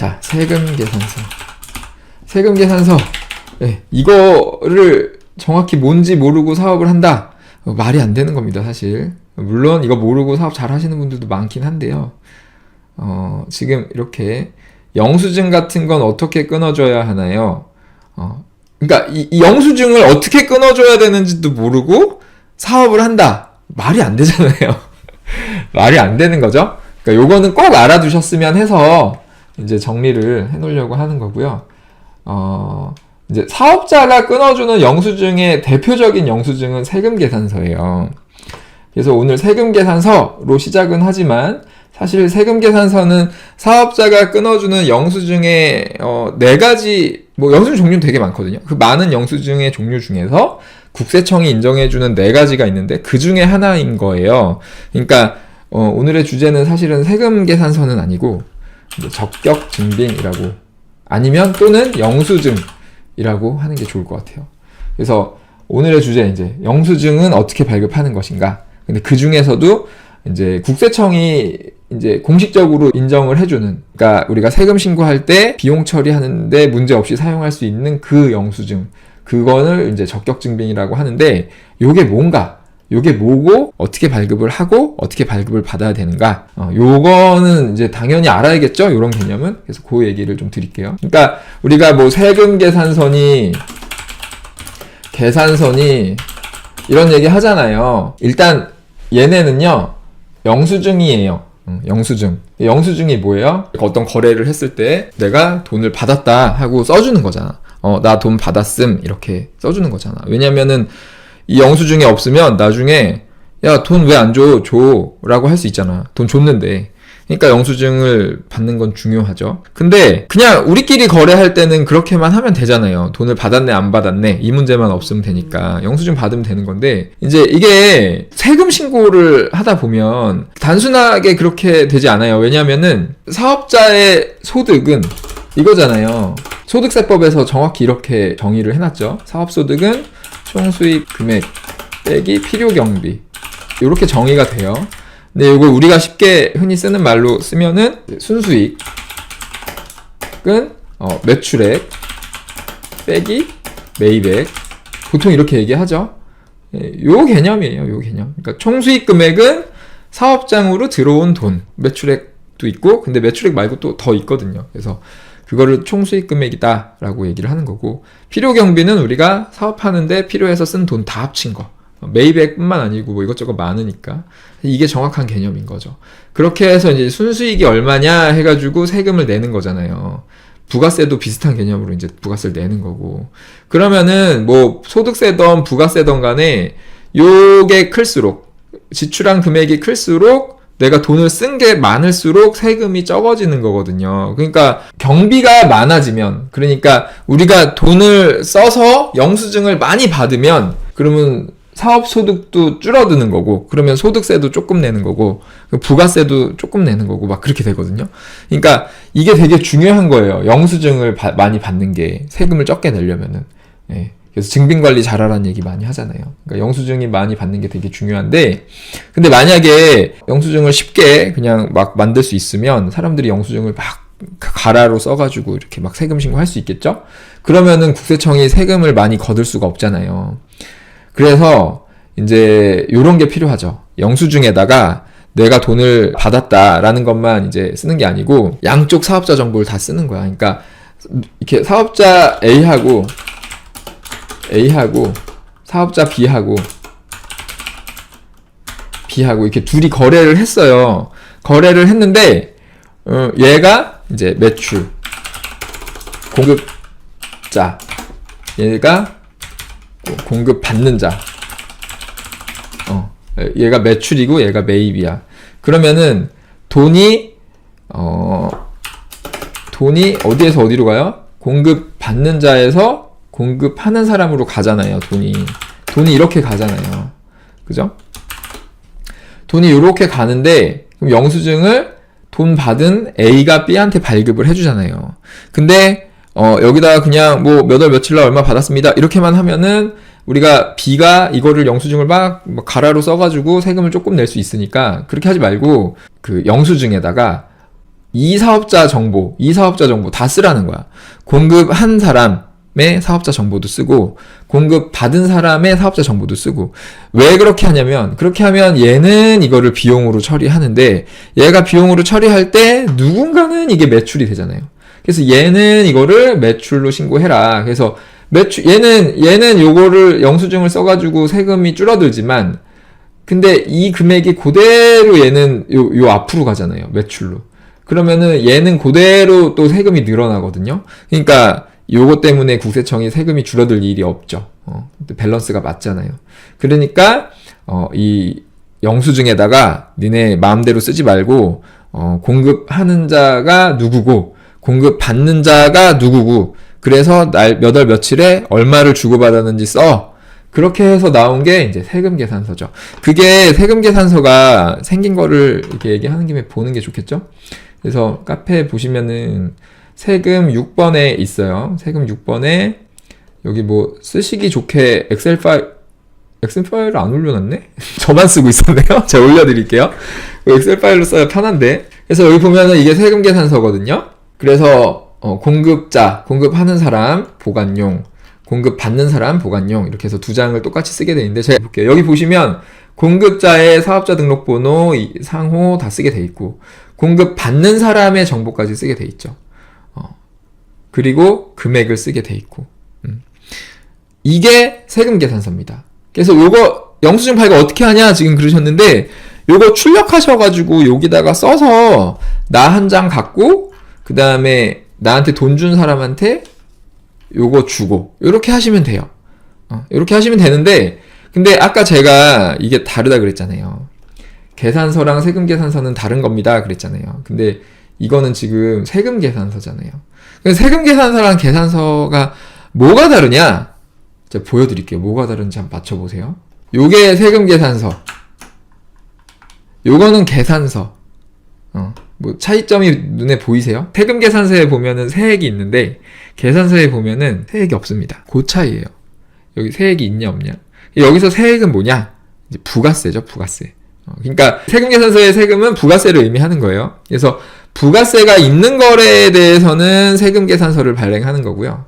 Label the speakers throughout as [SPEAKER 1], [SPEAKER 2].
[SPEAKER 1] 자, 세금계산서. 세금계산서. 네, 이거를 정확히 뭔지 모르고 사업을 한다. 말이 안 되는 겁니다, 사실. 물론 이거 모르고 사업 잘 하시는 분들도 많긴 한데요. 지금 이렇게 영수증 같은 건 어떻게 끊어줘야 하나요? 그러니까 이 영수증을 어떻게 끊어줘야 되는지도 모르고 사업을 한다. 말이 안 되잖아요. 말이 안 되는 거죠. 그러니까 요거는 꼭 알아두셨으면 해서 이제 정리를 해놓으려고 하는 거고요. 이제 사업자가 끊어주는 영수증의 대표적인 영수증은 세금계산서예요. 그래서 오늘 세금계산서로 시작은 하지만 사실 세금계산서는 사업자가 끊어주는 영수증의 4가지, 영수증 종류는 되게 많거든요. 그 많은 영수증의 종류 중에서 국세청이 인정해주는 4가지가 있는데 그 중에 하나인 거예요. 그러니까 오늘의 주제는 사실은 세금계산서는 아니고 적격증빙이라고 아니면 또는 영수증이라고 하는 게 좋을 것 같아요. 그래서 오늘의 주제 이제 영수증은 어떻게 발급하는 것인가. 근데 그 중에서도 이제 국세청이 이제 공식적으로 인정을 해주는, 그러니까 우리가 세금 신고할 때 비용 처리하는데 문제 없이 사용할 수 있는 그 영수증, 그거를 이제 적격증빙이라고 하는데, 요게 뭔가, 요게 뭐고 어떻게 발급을 하고 어떻게 발급을 받아야 되는가, 요거는 이제 당연히 알아야겠죠, 요런 개념은. 그래서 그 얘기를 좀 드릴게요. 그러니까 우리가 뭐 세금 계산서니 이런 얘기 하잖아요. 일단 얘네는요 영수증이에요. 영수증이 뭐예요? 어떤 거래를 했을 때 내가 돈을 받았다 하고 써주는 거잖아. 나 돈 받았음 이렇게 써주는 거잖아. 왜냐면은 이 영수증이 없으면 나중에 야, 돈 왜 안 줘? 라고 할 수 있잖아. 돈 줬는데. 그러니까 영수증을 받는 건 중요하죠. 근데 그냥 우리끼리 거래할 때는 그렇게만 하면 되잖아요. 돈을 받았네 안 받았네 이 문제만 없으면 되니까 영수증 받으면 되는 건데, 이제 이게 세금 신고를 하다 보면 단순하게 그렇게 되지 않아요. 왜냐면은 사업자의 소득은 이거잖아요. 소득세법에서 정확히 이렇게 정의를 해놨죠. 사업소득은 총수입 금액 빼기 필요경비, 이렇게 정의가 돼요. 근데 이거 우리가 쉽게 흔히 쓰는 말로 쓰면은 순수익은 매출액 빼기 매입액, 보통 이렇게 얘기하죠. 요 개념이에요. 요 개념. 그러니까 총수익 금액은 사업장으로 들어온 돈, 매출액도 있고, 근데 매출액 말고 또 더 있거든요. 그래서 그거를 총수익 금액이다 라고 얘기를 하는 거고, 필요경비는 우리가 사업하는데 필요해서 쓴 돈 다 합친 거, 매입액뿐만 아니고 뭐 이것저것 많으니까 이게 정확한 개념인 거죠. 그렇게 해서 이제 순수익이 얼마냐 해가지고 세금을 내는 거잖아요. 부가세도 비슷한 개념으로 이제 부가세를 내는 거고, 그러면은 뭐 소득세든 부가세든 간에 요게 클수록, 지출한 금액이 클수록 내가 돈을 쓴 게 많을수록 세금이 적어지는 거거든요. 그러니까 경비가 많아지면, 그러니까 우리가 돈을 써서 영수증을 많이 받으면 그러면 사업소득도 줄어드는 거고, 그러면 소득세도 조금 내는 거고, 부가세도 조금 내는 거고, 막 그렇게 되거든요. 그러니까 이게 되게 중요한 거예요. 영수증을 많이 받는 게, 세금을 적게 내려면은. 예. 그래서 증빙관리 잘하라는 얘기 많이 하잖아요. 그러니까 영수증이 많이 받는 게 되게 중요한데, 근데 만약에 영수증을 쉽게 그냥 막 만들 수 있으면 사람들이 영수증을 막 가라로 써가지고 이렇게 막 세금 신고할 수 있겠죠? 그러면은 국세청이 세금을 많이 거둘 수가 없잖아요. 그래서 이제 요런 게 필요하죠. 영수증에다가 내가 돈을 받았다라는 것만 이제 쓰는 게 아니고 양쪽 사업자 정보를 다 쓰는 거야. 그러니까 이렇게 사업자 A하고 사업자 B하고 이렇게 둘이 거래를 했어요. 거래를 했는데 얘가 이제 매출 공급자, 얘가 공급 받는 자, 얘가 매출이고 얘가 매입이야. 그러면은 돈이 어디에서 어디로 가요? 공급 받는 자에서 공급하는 사람으로 가잖아요. 돈이 이렇게 가잖아요. 그죠? 돈이 이렇게 가는데, 그럼 영수증을 돈 받은 A가 B한테 발급을 해주잖아요. 근데 여기다가 그냥 뭐 몇 월 며칠 날 얼마 받았습니다 이렇게만 하면은 우리가 B가 이거를 영수증을 막 가라로 써가지고 세금을 조금 낼 수 있으니까 그렇게 하지 말고, 그 영수증에다가 이 사업자 정보 다 쓰라는 거야. 공급한 사람의 사업자 정보도 쓰고 공급 받은 사람의 사업자 정보도 쓰고. 왜 그렇게 하냐면, 그렇게 하면 얘는 이거를 비용으로 처리하는데 얘가 비용으로 처리할 때 누군가는 이게 매출이 되잖아요. 그래서 얘는 이거를 매출로 신고해라. 그래서 얘는 요거를 영수증을 써가지고 세금이 줄어들지만, 근데 이 금액이 그대로 얘는 요 앞으로 가잖아요. 매출로. 그러면은 얘는 그대로 또 세금이 늘어나거든요. 그러니까 요거 때문에 국세청이 세금이 줄어들 일이 없죠. 밸런스가 맞잖아요. 그러니까 이 영수증에다가 니네 마음대로 쓰지 말고 공급하는 자가 누구고 공급받는 자가 누구고, 그래서 몇 월 며칠에 얼마를 주고받았는지 써. 그렇게 해서 나온 게 이제 세금계산서죠. 그게 세금계산서가 생긴 거를 이렇게 얘기하는 김에 보는 게 좋겠죠? 그래서 카페에 보시면은 세금 6번에 있어요. 세금 6번에 여기 뭐 쓰시기 좋게 엑셀 파일을 안 올려놨네? 저만 쓰고 있었네요. 제가 올려드릴게요. 엑셀 파일로 써야 편한데. 그래서 여기 보면은 이게 세금계산서거든요. 그래서 공급자, 공급하는 사람 보관용, 공급받는 사람 보관용, 이렇게 해서 두 장을 똑같이 쓰게 돼 있는데, 제가 볼게요. 여기 보시면 공급자의 사업자 등록번호, 상호 다 쓰게 돼 있고 공급받는 사람의 정보까지 쓰게 돼 있죠. 그리고 금액을 쓰게 돼 있고. 이게 세금계산서입니다. 그래서 요거 영수증 발급 어떻게 하냐 지금 그러셨는데, 요거 출력하셔가지고 여기다가 써서 나 한 장 갖고 그 다음에 나한테 돈 준 사람한테 요거 주고 요렇게 하시면 돼요. 요렇게 하시면 되는데, 근데 아까 제가 이게 다르다 그랬잖아요. 계산서랑 세금계산서는 다른 겁니다 그랬잖아요. 근데 이거는 지금 세금계산서잖아요. 세금계산서랑 계산서가 뭐가 다르냐? 제가 보여드릴게요. 뭐가 다른지 한번 맞춰보세요. 요게 세금계산서, 요거는 계산서. 뭐 차이점이 눈에 보이세요? 세금계산서에 보면은 세액이 있는데 계산서에 보면은 세액이 없습니다. 그 차이예요. 여기 세액이 있냐 없냐. 여기서 세액은 뭐냐? 이제 부가세죠, 부가세. 그러니까 세금계산서의 세금은 부가세를 의미하는 거예요. 그래서 부가세가 있는 거래에 대해서는 세금계산서를 발행하는 거고요.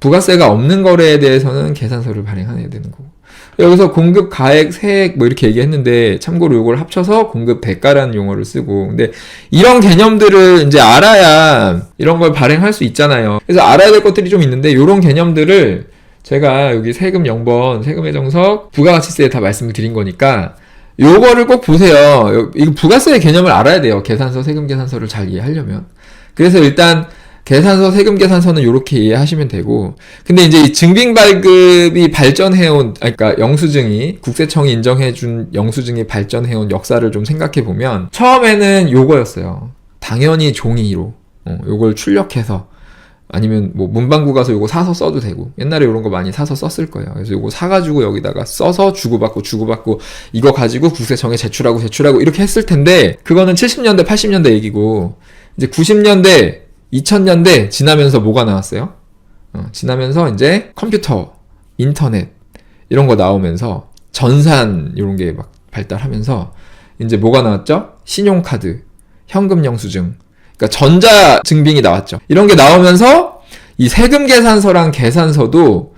[SPEAKER 1] 부가세가 없는 거래에 대해서는 계산서를 발행해야 되는 거고. 여기서 공급 가액, 세액 뭐 이렇게 얘기했는데 참고로 요걸 합쳐서 공급 대가라는 용어를 쓰고, 근데 이런 개념들을 이제 알아야 이런 걸 발행할 수 있잖아요. 그래서 알아야 될 것들이 좀 있는데, 요런 개념들을 제가 여기 세금 0번, 세금의 정석, 부가가치세에 다 말씀을 드린 거니까 요거를 꼭 보세요. 이거 부가세의 개념을 알아야 돼요. 계산서, 세금계산서를 잘 이해하려면. 그래서 일단 계산서, 세금계산서는 요렇게 이해하시면 되고, 근데 이제 이 증빙발급이 발전해온, 그러니까 영수증이, 국세청이 인정해준 영수증이 발전해온 역사를 좀 생각해보면, 처음에는 요거였어요. 당연히 종이로, 요걸 출력해서, 아니면 뭐 문방구 가서 요거 사서 써도 되고, 옛날에 요런 거 많이 사서 썼을 거예요. 그래서 요거 사가지고 여기다가 써서 주고받고 이거 가지고 국세청에 제출하고 이렇게 했을 텐데, 그거는 70년대 80년대 얘기고, 이제 90년대 2000년대 지나면서 뭐가 나왔어요? 지나면서 이제 컴퓨터, 인터넷 이런 거 나오면서 전산 이런 게 막 발달하면서 이제 뭐가 나왔죠? 신용카드, 현금 영수증, 그러니까 전자증빙이 나왔죠. 이런 게 나오면서 이 세금계산서랑 계산서도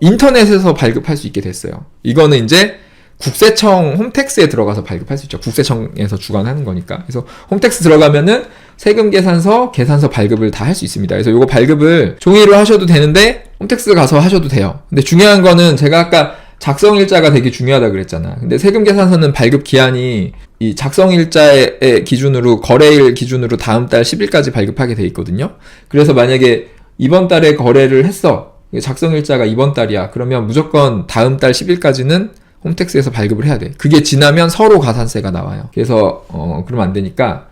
[SPEAKER 1] 인터넷에서 발급할 수 있게 됐어요. 이거는 이제 국세청 홈택스에 들어가서 발급할 수 있죠. 국세청에서 주관하는 거니까. 그래서 홈택스 들어가면은 세금계산서, 계산서 발급을 다 할 수 있습니다. 그래서 요거 발급을 종이로 하셔도 되는데 홈택스 가서 하셔도 돼요. 근데 중요한 거는 제가 아까 작성일자가 되게 중요하다 그랬잖아. 근데 세금계산서는 발급 기한이 이 작성일자의 기준으로, 거래일 기준으로 다음 달 10일까지 발급하게 돼 있거든요. 그래서 만약에 이번 달에 거래를 했어. 작성일자가 이번 달이야. 그러면 무조건 다음 달 10일까지는 홈택스에서 발급을 해야 돼. 그게 지나면 서로 가산세가 나와요. 그래서 그러면 안 되니까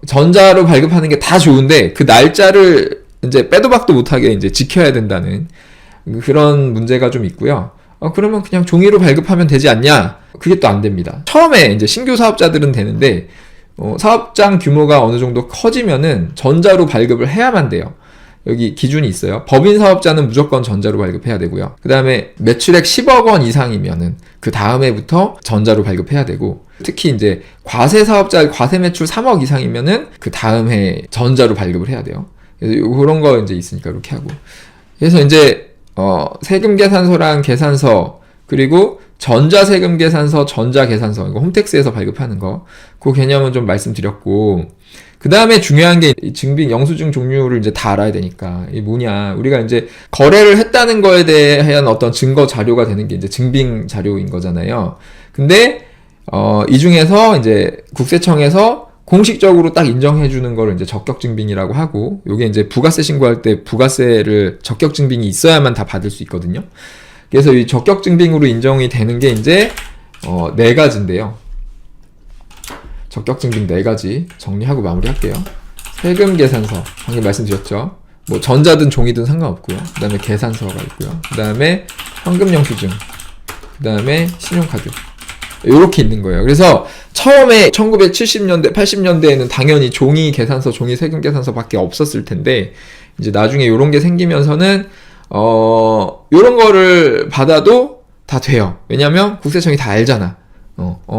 [SPEAKER 1] 전자로 발급하는 게 다 좋은데 그 날짜를 이제 빼도 박도 못하게 이제 지켜야 된다는 그런 문제가 좀 있고요. 그러면 그냥 종이로 발급하면 되지 않냐? 그게 또 안 됩니다. 처음에 이제 신규 사업자들은 되는데 사업장 규모가 어느 정도 커지면은 전자로 발급을 해야만 돼요. 여기 기준이 있어요. 법인 사업자는 무조건 전자로 발급해야 되고요. 그 다음에 매출액 10억 원 이상이면은 그 다음 해부터 전자로 발급해야 되고, 특히 이제 과세 사업자 과세 매출 3억 이상이면은 그 다음 해 전자로 발급을 해야 돼요. 그래서 그런 거 이제 있으니까 이렇게 하고. 그래서 이제 세금 계산서랑 계산서, 그리고 전자세금 계산서, 전자계산서, 이거 홈택스에서 발급하는 거, 그 개념은 좀 말씀드렸고, 그 다음에 중요한 게 증빙, 영수증 종류를 이제 다 알아야 되니까, 이게 뭐냐, 우리가 이제 거래를 했다는 거에 대한 어떤 증거 자료가 되는 게 이제 증빙 자료인 거잖아요. 근데 이 중에서 이제 국세청에서 공식적으로 딱 인정해주는 거를 이제 적격증빙이라고 하고, 요게 이제 부가세 신고할 때 부가세를 적격증빙이 있어야만 다 받을 수 있거든요. 그래서 이 적격증빙으로 인정이 되는 게 이제 4가지인데요. 적격증빙 4가지 정리하고 마무리할게요. 세금계산서, 방금 말씀드렸죠. 뭐 전자든 종이든 상관없고요. 그 다음에 계산서가 있고요. 그 다음에 현금영수증, 그 다음에 신용카드, 요렇게 있는 거예요. 그래서 처음에 1970년대, 80년대에는 당연히 종이 계산서, 종이 세금 계산서 밖에 없었을 텐데, 이제 나중에 요런 게 생기면서는 요런 거를 받아도 다 돼요. 왜냐면 국세청이 다 알잖아.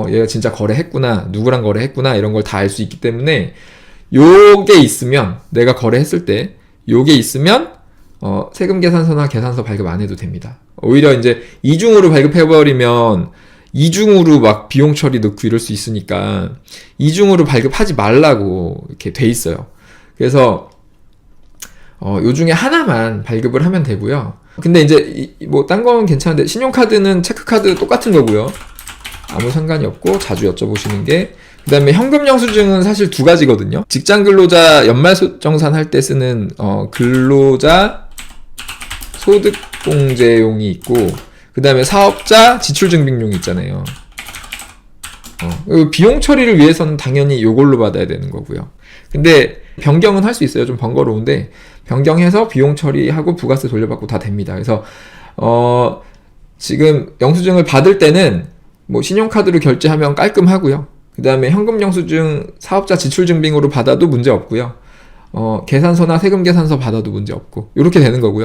[SPEAKER 1] 얘가 진짜 거래했구나, 누구랑 거래했구나, 이런 걸 다 알 수 있기 때문에, 요게 있으면, 내가 거래했을 때, 요게 있으면, 세금 계산서나 계산서 발급 안 해도 됩니다. 오히려 이제 이중으로 발급해버리면, 이중으로 막 비용 처리 넣고 이럴 수 있으니까, 이중으로 발급하지 말라고 이렇게 돼 있어요. 그래서, 요 중에 하나만 발급을 하면 되고요. 근데 이제 뭐 딴 건 괜찮은데, 신용카드는 체크카드 똑같은 거고요. 아무 상관이 없고 자주 여쭤보시는 게, 그 다음에 현금영수증은 사실 2가지거든요. 직장 근로자 연말정산 할 때 쓰는 근로자 소득공제용이 있고, 그 다음에 사업자 지출증빙용이 있잖아요. 비용 처리를 위해서는 당연히 요걸로 받아야 되는 거고요. 근데 변경은 할 수 있어요. 좀 번거로운데 변경해서 비용 처리하고 부가세 돌려받고 다 됩니다. 그래서 지금 영수증을 받을 때는 뭐 신용카드로 결제하면 깔끔하고요. 그 다음에 현금영수증 사업자 지출증빙으로 받아도 문제 없고요. 계산서나 세금계산서 받아도 문제 없고, 이렇게 되는 거고요.